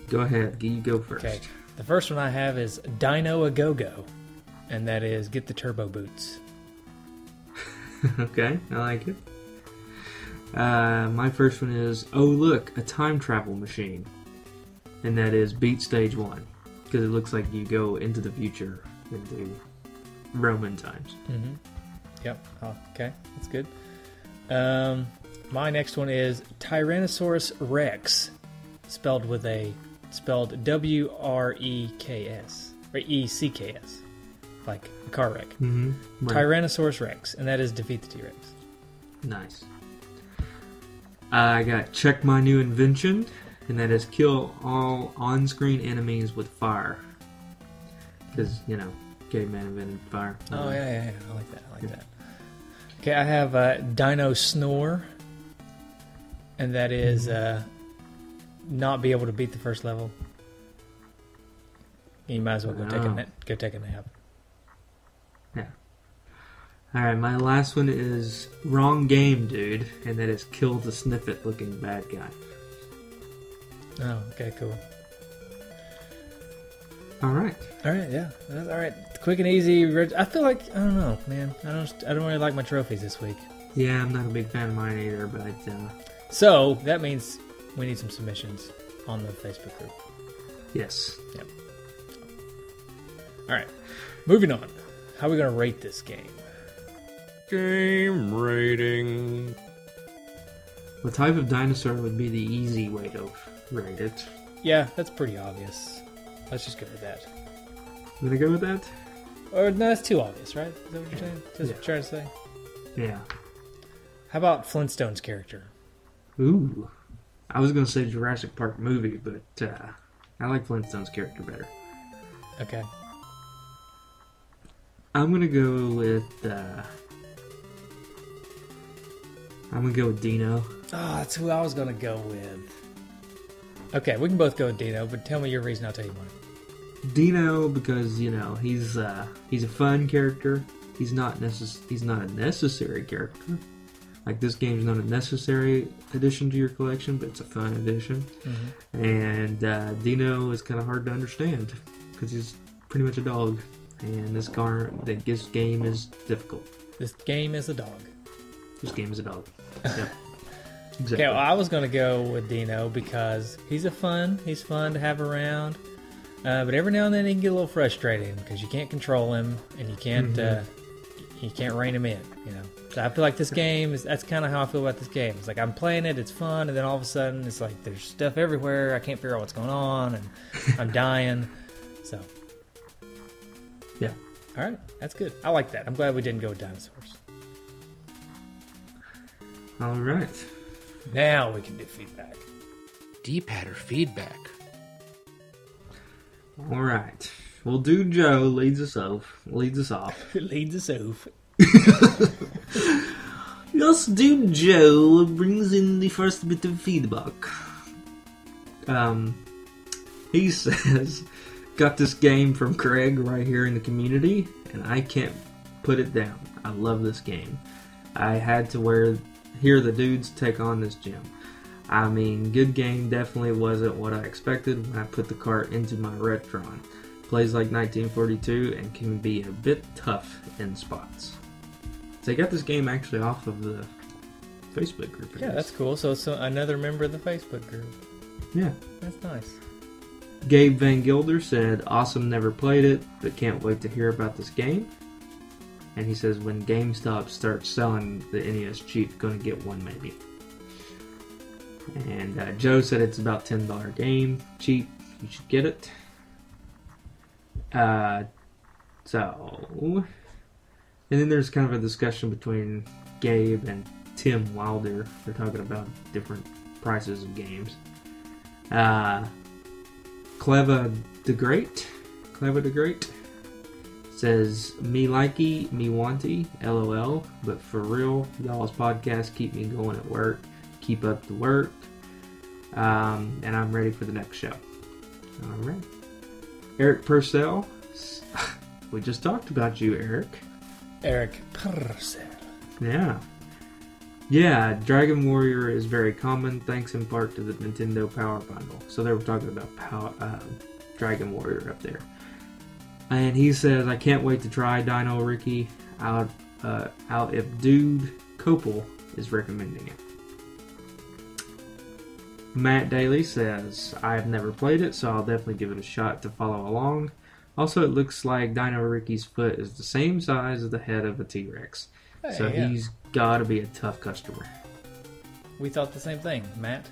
Go ahead. You go first. Okay. The first one I have is Dino a Go-Go, and that is get the turbo boots. Okay, I like it. My first one is, oh look, a time travel machine. And that is beat stage 1. Because it looks like you go into the future, into Roman times. Mm-hmm. Yep. Oh, okay, that's good. My next one is Tyrannosaurus Rex, spelled W-R-E-K-S, or E-C-K-S, like a car wreck. Mm-hmm. Right. Tyrannosaurus Rex, and that is defeat the T-Rex. Nice. I got check my new invention, and that is kill all on-screen enemies with fire. Because, caveman invented fire. Oh, yeah. I like that. Okay, I have Dino Snore, and that is not be able to beat the first level. You might as well go take a nap. Yeah. Alright, my last one is wrong game, dude, and that is kill the Sniffet looking bad guy. Oh, okay, cool. Alright. Alright, yeah. That's alright. Quick and easy. I feel like, I don't know, man. I don't really like my trophies this week. Yeah, I'm not a big fan of mine either, but So, that means we need some submissions on the Facebook group. yes. Yep. Alright. Moving on. How are we going to rate this game? Game rating. What type of dinosaur would be the easy way to rate it? Yeah, that's pretty obvious. Let's just go with that. I'm gonna go with that? Or, no, that's too obvious, right? Is that what you're saying? That's what you're trying to say? Yeah. How about Flintstone's character? Ooh. I was gonna say Jurassic Park movie, but I like Flintstone's character better. Okay. I'm gonna go with Dino. Oh, that's who I was going to go with. Okay, we can both go with Dino, but tell me your reason, I'll tell you mine. Dino because he's a fun character. He's not a necessary character. Like this game's not a necessary addition to your collection, but it's a fun addition. Mm-hmm. And Dino is kind of hard to understand because he's pretty much a dog, and this game is difficult. This game is a dog. This game is a dog. Yep. Exactly. Okay, well, I was going to go with Dino because he's fun to have around. But every now and then he can get a little frustrating because you can't control him and you can't rein him in, So I feel like this game that's kind of how I feel about this game. It's like I'm playing it, it's fun, and then all of a sudden it's like there's stuff everywhere. I can't figure out what's going on, and I'm dying. So, yeah. All right, that's good. I like that. I'm glad we didn't go with dinosaurs. All right. Now we can do feedback. D-pad or feedback? All right. Well, Dude Joe leads us off. Leads us off. Yes, Dude Joe brings in the first bit of feedback. He says, got this game from Craig right here in the community, and I can't put it down. I love this game. I had to hear the dudes take on this gym. I mean, good game, definitely wasn't what I expected when I put the cart into my Retron. plays like 1942, and can be a bit tough in spots. So they got this game actually off of the Facebook group. Yeah, that's cool. So it's another member of the Facebook group. Yeah. That's nice. Gabe Van Gilder said, awesome, never played it, but can't wait to hear about this game. And he says, when GameStop starts selling the NES cheap, gonna get one maybe. And Joe said it's about $10 game, cheap, you should get it. And then there's kind of a discussion between Gabe and Tim Wilder. They're talking about different prices of games. Cleva the Great says, me likey, me wanty, LOL, but for real, y'all's podcast keep me going at work. Keep up the work. And I'm ready for the next show. Alright. Eric Purcell. We just talked about you, Eric. Eric Purcell. Yeah. Yeah, Dragon Warrior is very common, thanks in part to the Nintendo Power Bundle. So they were talking about Dragon Warrior up there. And he says, I can't wait to try Dino Riki out if Dude Copel is recommending it. Matt Daly says, I've never played it, so I'll definitely give it a shot to follow along. Also, it looks like Dino Riki's foot is the same size as the head of a T-Rex. Hey, So yeah. he's got to be a tough customer. We thought the same thing, Matt.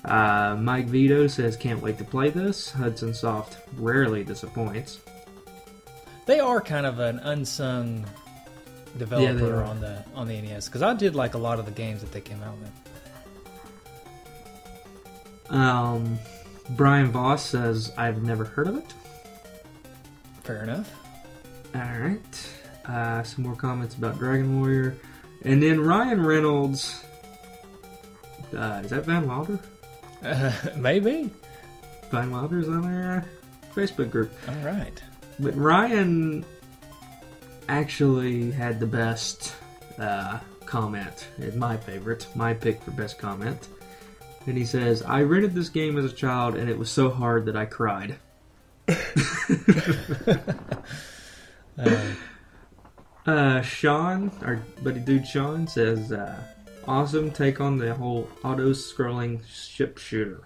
Mike Vito says, can't wait to play this. Hudson Soft rarely disappoints. They are kind of an unsung developer are. on the NES, because I did like a lot of the games that they came out with. Brian Voss says, I've never heard of it. Fair enough. Alright. Some more comments about Dragon Warrior. And then Ryan Reynolds. Is that Van Wilder? Maybe. Van Wilder's on our Facebook group. All right. But Ryan actually had the best comment. It's my favorite. My pick for best comment. And he says, I rented this game as a child and it was so hard that I cried. Sean, our buddy dude Sean, says, awesome take on the whole auto-scrolling ship shooter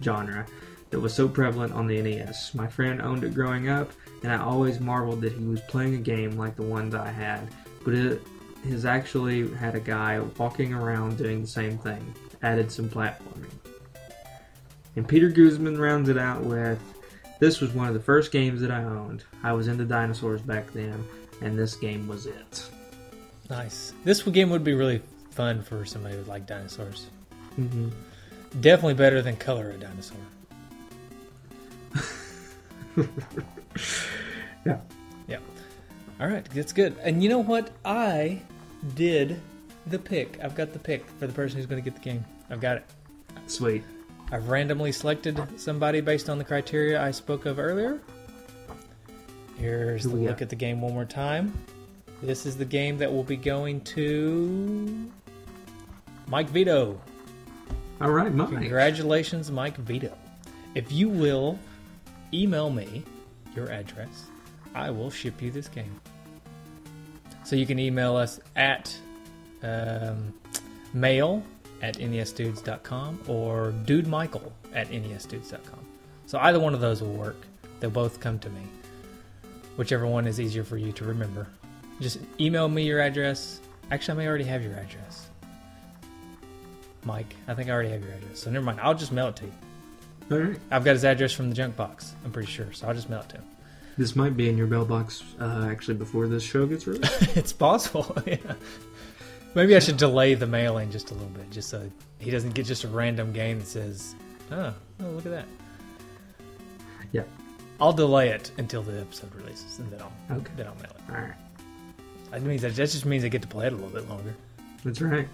genre that was so prevalent on the NES. My friend owned it growing up, and I always marveled that he was playing a game like the ones I had, but it has actually had a guy walking around doing the same thing, added some platforming. And Peter Guzman rounds it out with, this was one of the first games that I owned. I was into dinosaurs back then, and this game was it. Nice. This game would be really fun for somebody who liked dinosaurs. Mm-hmm. Definitely better than Color a Dinosaur. Yeah. Yeah. All right, that's good. And you know what? I did the pick. I've got the pick for the person who's going to get the game. I've got it. Sweet. I've randomly selected somebody based on the criteria I spoke of earlier. Here's the look at the game one more time. This is the game that will be going to Mike Vito. All right, Mike. Congratulations, Mike Vito. If you will email me your address, I will ship you this game. So you can email us at mail@nesdudes.com or dudemichael@nesdudes.com. So either one of those will work. They'll both come to me. Whichever one is easier for you to remember. Just email me your address. Actually, I may already have your address. Mike, I think I already have your address. So never mind. I'll just mail it to you. All right. I've got his address from the junk box. I'm pretty sure. So I'll just mail it to him. This might be in your mailbox actually before this show gets released. It's possible. Yeah. Maybe I should delay the mailing just a little bit, just so he doesn't get just a random game that says, oh look at that. Yeah. I'll delay it until the episode releases, and then I'll mail it. All right. That just means I get to play it a little bit longer. That's right.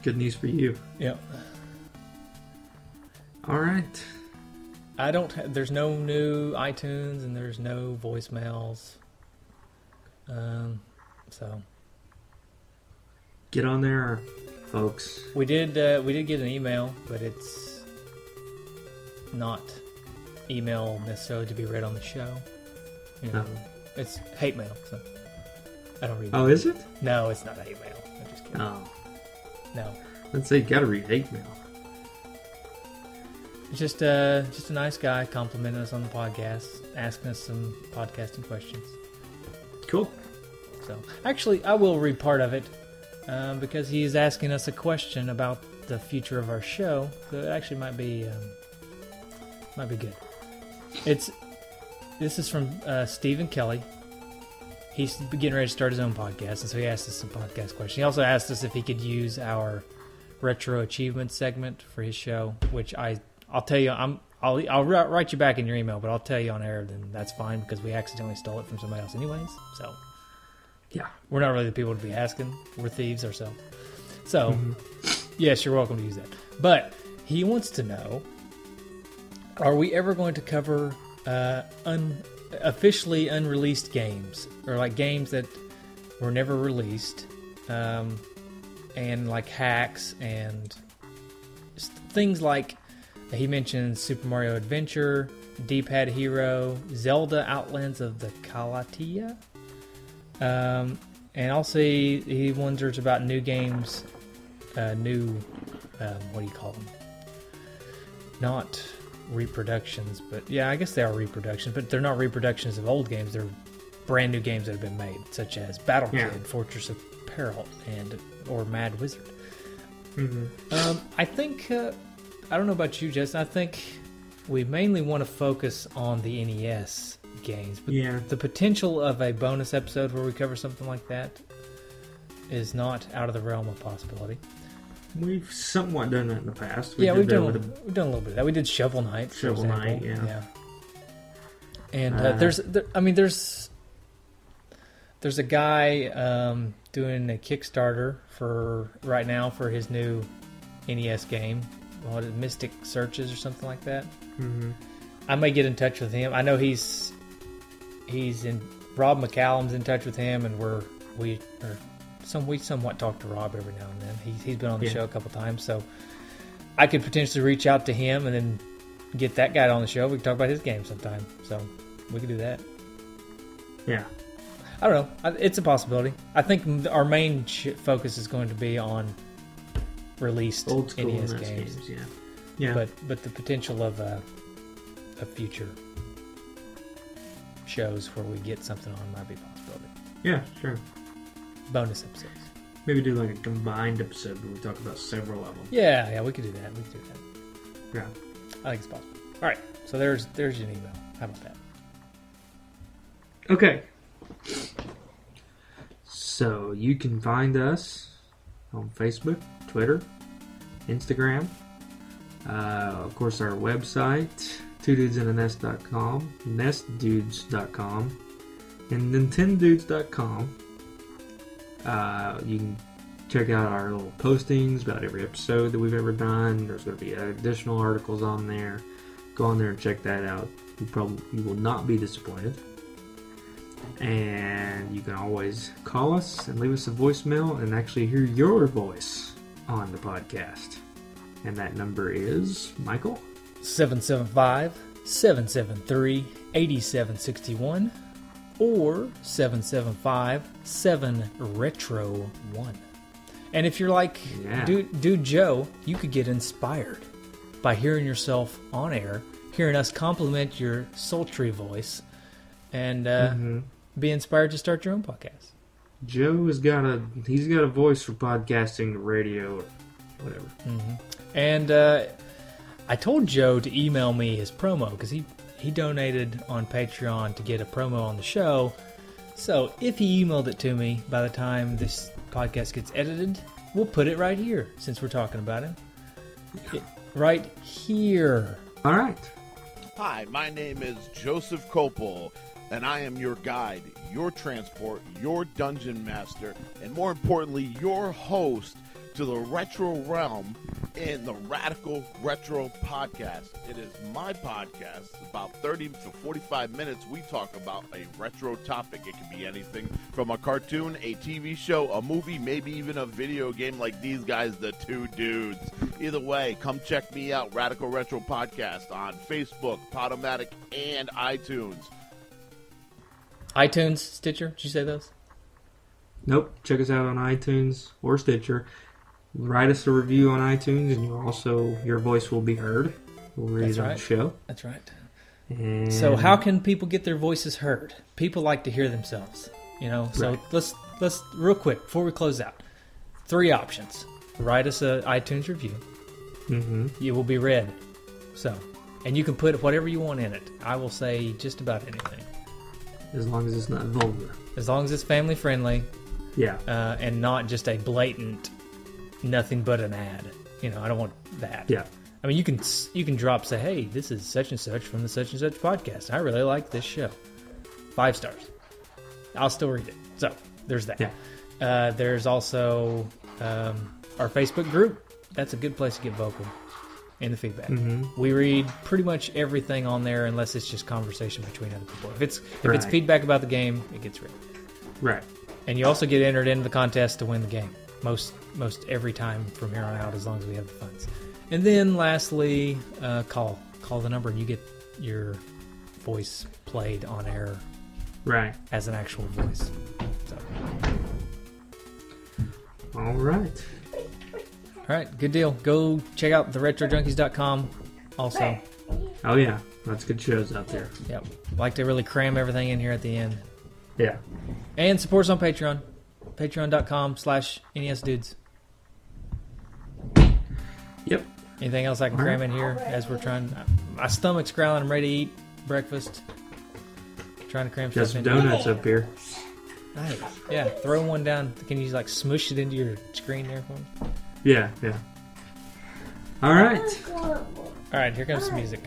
Good news for you. Yeah. All right. There's no new iTunes and there's no voicemails. So get on there, folks. we did get an email, but it's not email necessarily to be read on the show. You know, it's hate mail. So I don't read. Oh, is it? No, it's not hate mail. I'm just kidding. Oh, No, let's say you gotta read hate mail. just a nice guy complimenting us on the podcast, asking us some podcasting questions. Cool. So actually, I will read part of it because he's asking us a question about the future of our show. So it actually might be good. This is from Stephen Kelly. He's getting ready to start his own podcast, and so he asked us some podcast questions. He also asked us if he could use our retro achievement segment for his show, which I'll tell you, I'll write you back in your email, but I'll tell you on air. Then that's fine because we accidentally stole it from somebody else, anyways. So Yeah. we're not really the people to be asking. We're thieves ourselves. So yes, you're welcome to use that. But he wants to know: are we ever going to cover officially unreleased games, or like games that were never released, and like hacks and things like he mentioned Super Mario Adventure, D-Pad Hero, Zelda Outlands of the Kalatia, and also he wonders about new games, what do you call them? Not reproductions, but yeah, I guess they are reproductions, but they're not reproductions of old games. They're brand new games that have been made, such as Battle Kid, Fortress of Peril, or Mad Wizard. I think I don't know about you, Justin. I think we mainly want to focus on the NES games, but the potential of a bonus episode where we cover something like that is not out of the realm of possibility. We've somewhat done that in the past. We've done a little bit of that. We did Shovel Knight, for Shovel example. Knight, yeah. And there's a guy doing a Kickstarter for right now for his new NES game. What is it, Mystic Searches or something like that? I may get in touch with him. I know he's in. Rob McCallum's in touch with him, and we somewhat talk to Rob every now and then. He's been on the show a couple times, so I could potentially reach out to him and then get that guy on the show. We can talk about his game sometime, so we could do that. Yeah, I don't know. It's a possibility. I think our main focus is going to be on released old school NES games. Yeah. But the potential of a future shows where we get something on might be a possibility. Yeah, sure. Bonus episodes. Maybe do like a combined episode where we talk about several of them. Yeah, we could do that. Yeah. I think it's possible. All right, so there's your email. How about that? Okay. So you can find us on Facebook, Twitter, Instagram. Of course, our website, twodudesandannest.com, nestdudes.com, and nintendudes.com. You can check out our little postings about every episode that we've ever done. There's going to be additional articles on there. Go on there and check that out. You will not be disappointed. And you can always call us and leave us a voicemail and actually hear your voice on the podcast. And that number is, Michael? 775-773-8761 or 775-7retro1. And if you're like Dude Joe, you could get inspired by hearing yourself on air, hearing us compliment your sultry voice, and be inspired to start your own podcast. Joe has got a voice for podcasting, radio, or whatever. And I told Joe to email me his promo because he donated on Patreon to get a promo on the show. So if he emailed it to me by the time this podcast gets edited, we'll put it right here since we're talking about him. Right here. All right. Hi, my name is Joseph Copel, and I am your guide, your transport, your dungeon master, and more importantly, your host to the retro realm in the Radical Retro Podcast. It is my podcast. About 30 to 45 minutes, we talk about a retro topic. It can be anything from a cartoon, a TV show, a movie, maybe even a video game like these guys, the Two Dudes. Either way, come check me out, Radical Retro Podcast, on Facebook, Podomatic, and iTunes. iTunes, Stitcher, did you say those? Nope. Check us out on iTunes or Stitcher. Write us a review on iTunes, and your voice will be heard. We'll read it on the show. That's right. And So how can people get their voices heard? People like to hear themselves, So Right. let's real quick before we close out. 3 options. Write us a iTunes review. Mm-hmm. You will be read. And you can put whatever you want in it. I will say just about anything, As long as it's not vulgar. as long as it's family friendly Yeah. and not just a blatant nothing but an ad. I don't want that. Yeah. I mean, you can drop, say, hey, this is such and such from the such and such podcast. I really like this show. 5 stars. I'll still read it. So there's that. Yeah. There's also our Facebook group. That's a good place to get vocal in the feedback. Mm-hmm. We read pretty much everything on there unless it's just conversation between other people. If it's Right. feedback about the game, it gets read. Right. And you also get entered into the contest to win the game. Most every time from here on out, as long as we have the funds. And then lastly, call the number and you get your voice played on air Right. as an actual voice. So, All right. all right, good deal. Go check out theretrojunkies.com also. Oh, yeah. Lots of good shows out there. Yep. Like to really cram everything in here at the end. Yeah. And support us on Patreon. Patreon.com/NESDudes. Yep. Anything else I can cram in here as we're trying? My stomach's growling. I'm ready to eat breakfast. Trying to cram Got stuff some in. donuts up here. Nice. Yeah, throw one down. Can you smush it into your screen there for me? Yeah. Yeah. All right. All right, here comes some music.